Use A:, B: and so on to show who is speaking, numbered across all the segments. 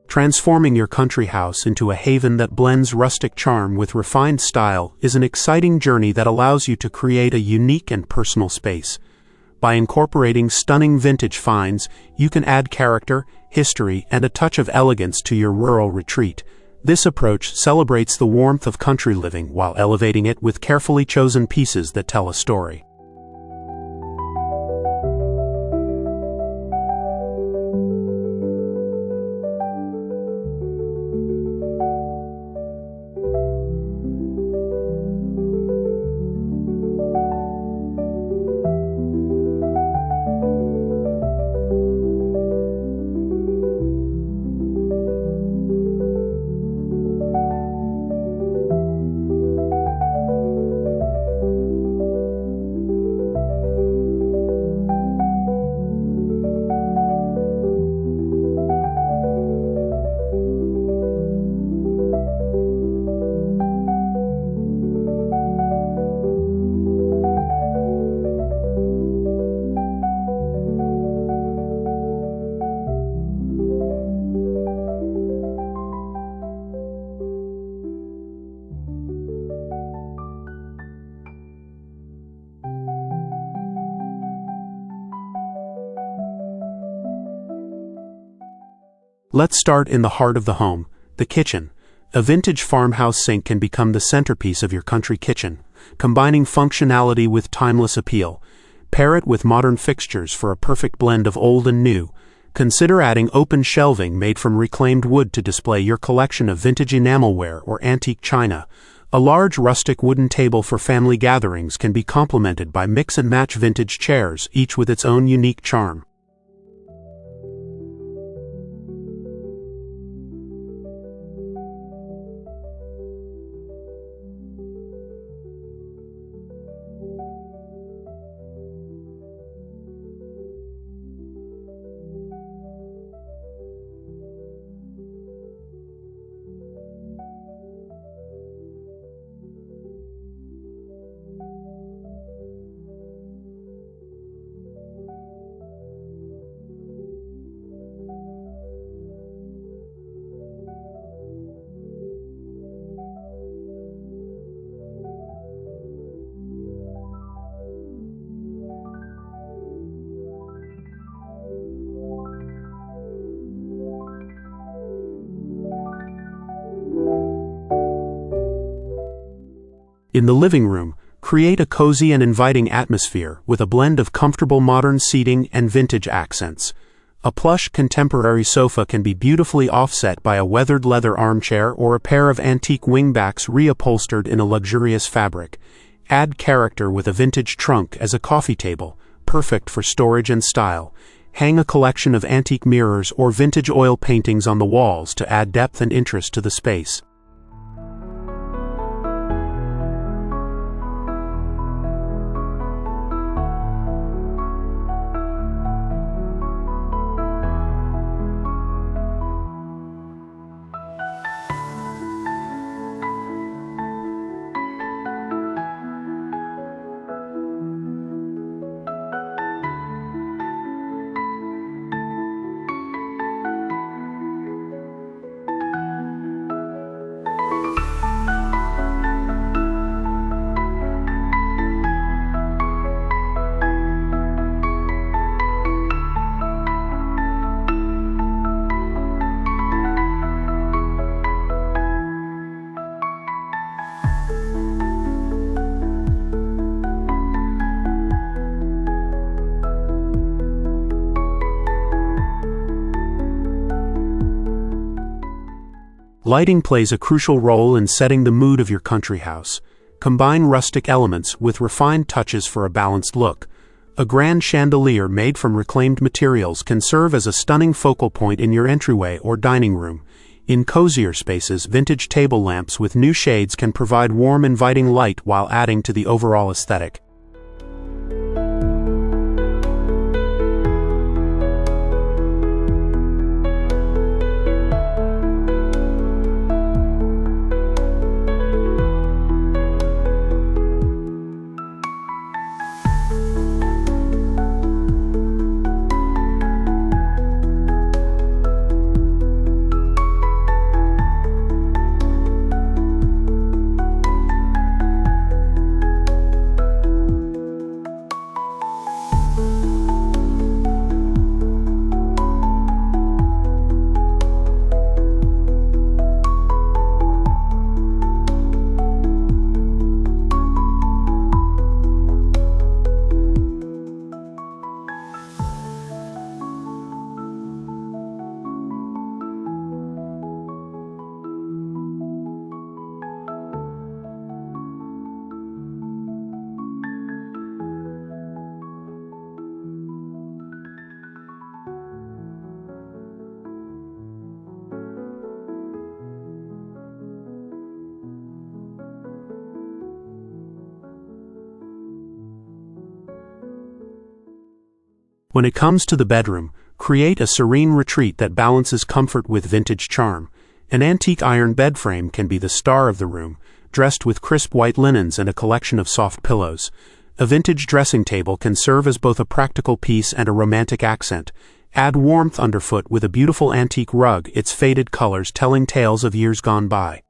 A: Transforming your country house into a haven that blends rustic charm with refined style is an exciting journey that allows you to create a unique and personal space. By incorporating stunning vintage finds, you can add character, history, and a touch of elegance to your rural retreat. This approach celebrates the warmth of country living while elevating it with carefully chosen pieces that tell a story. Let's start in the heart of the home, the kitchen. A vintage farmhouse sink can become the centerpiece of your country kitchen, combining functionality with timeless appeal. Pair it with modern fixtures for a perfect blend of old and new. Consider adding open shelving made from reclaimed wood to display your collection of vintage enamelware or antique china. A large rustic wooden table for family gatherings can be complemented by mix-and-match vintage chairs, each with its own unique charm. In the living room, create a cozy and inviting atmosphere with a blend of comfortable modern seating and vintage accents. A plush contemporary sofa can be beautifully offset by a weathered leather armchair or a pair of antique wingbacks reupholstered in a luxurious fabric. Add character with a vintage trunk as a coffee table, perfect for storage and style. Hang a collection of antique mirrors or vintage oil paintings on the walls to add depth and interest to the space. Lighting plays a crucial role in setting the mood of your country house. Combine rustic elements with refined touches for a balanced look. A grand chandelier made from reclaimed materials can serve as a stunning focal point in your entryway or dining room. In cozier spaces, vintage table lamps with new shades can provide warm, inviting light while adding to the overall aesthetic. When it comes to the bedroom, create a serene retreat that balances comfort with vintage charm. An antique iron bed frame can be the star of the room, dressed with crisp white linens and a collection of soft pillows. A vintage dressing table can serve as both a practical piece and a romantic accent. Add warmth underfoot with a beautiful antique rug, its faded colors telling tales of years gone by.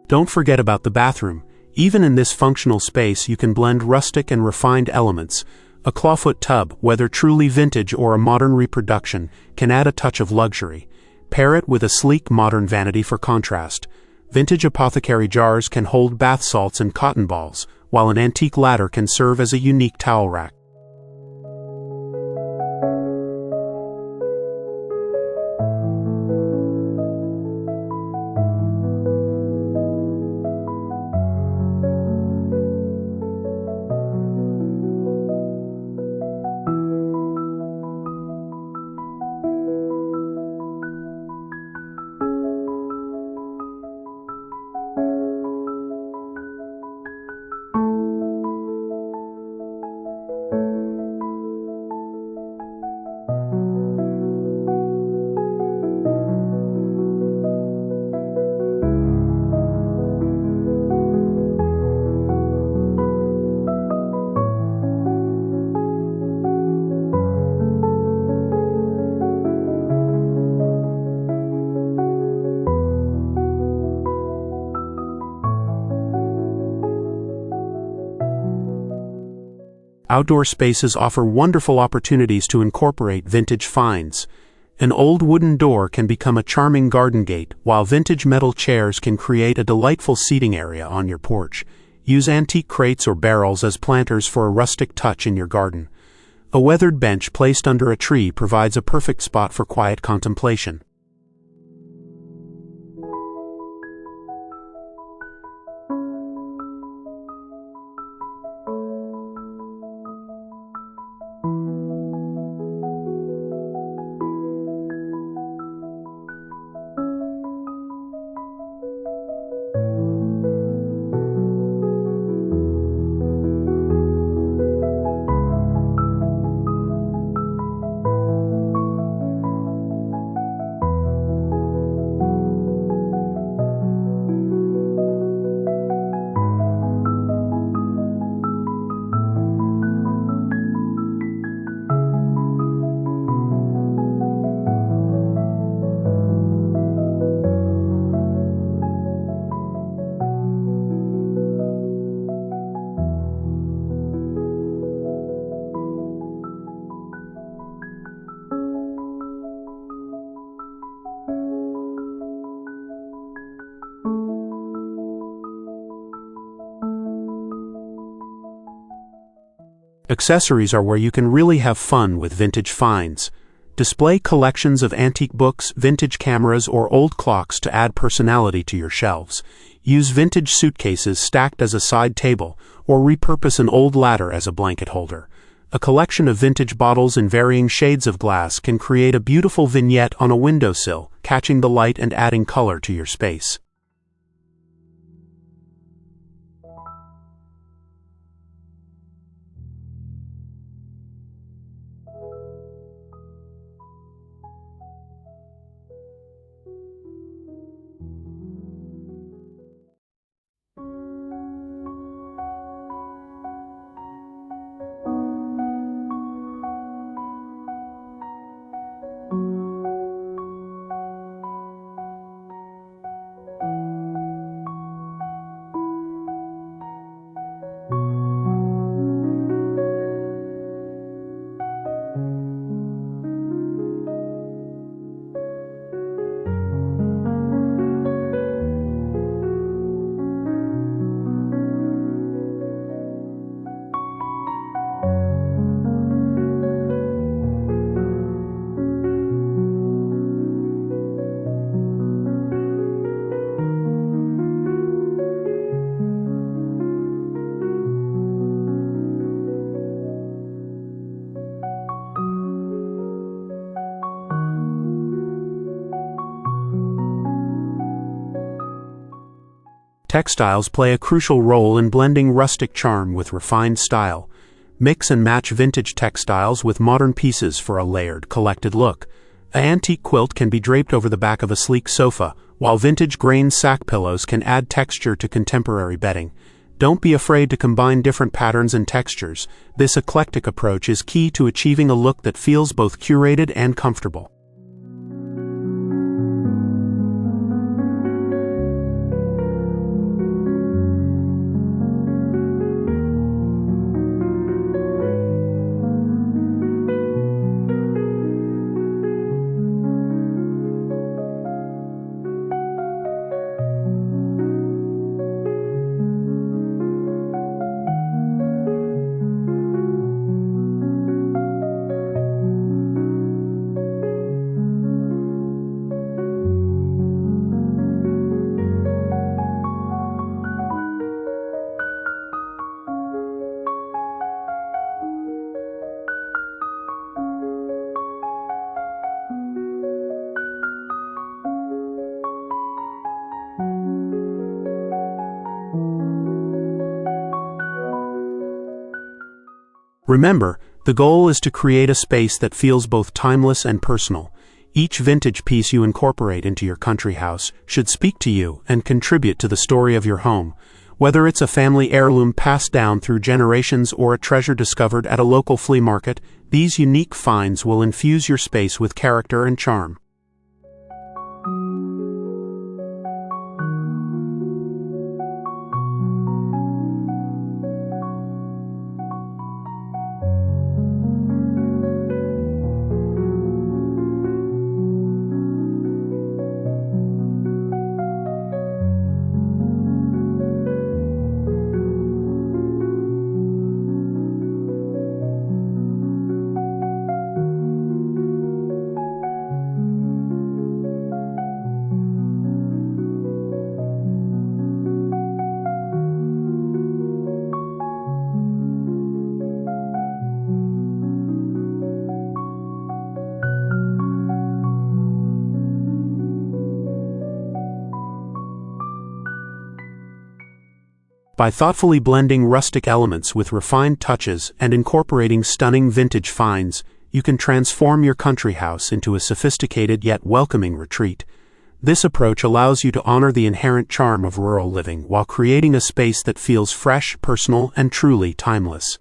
A: Don't forget about the bathroom. Even in this functional space, you can blend rustic and refined elements. A clawfoot tub, whether truly vintage or a modern reproduction, can add a touch of luxury. Pair it with a sleek modern vanity for contrast. Vintage apothecary jars can hold bath salts and cotton balls, while an antique ladder can serve as a unique towel rack. Outdoor spaces offer wonderful opportunities to incorporate vintage finds. An old wooden door can become a charming garden gate, while vintage metal chairs can create a delightful seating area on your porch. Use antique crates or barrels as planters for a rustic touch in your garden. A weathered bench placed under a tree provides a perfect spot for quiet contemplation. Accessories are where you can really have fun with vintage finds. Display collections of antique books, vintage cameras, or old clocks to add personality to your shelves. Use vintage suitcases stacked as a side table, or repurpose an old ladder as a blanket holder. A collection of vintage bottles in varying shades of glass can create a beautiful vignette on a windowsill, catching the light and adding color to your space. Textiles play a crucial role in blending rustic charm with refined style. Mix and match vintage textiles with modern pieces for a layered, collected look. An antique quilt can be draped over the back of a sleek sofa, while vintage grain sack pillows can add texture to contemporary bedding. Don't be afraid to combine different patterns and textures. This eclectic approach is key to achieving a look that feels both curated and comfortable. Remember, the goal is to create a space that feels both timeless and personal. Each vintage piece you incorporate into your country house should speak to you and contribute to the story of your home. Whether it's a family heirloom passed down through generations or a treasure discovered at a local flea market, these unique finds will infuse your space with character and charm. By thoughtfully blending rustic elements with refined touches and incorporating stunning vintage finds, you can transform your country house into a sophisticated yet welcoming retreat. This approach allows you to honor the inherent charm of rural living while creating a space that feels fresh, personal, and truly timeless.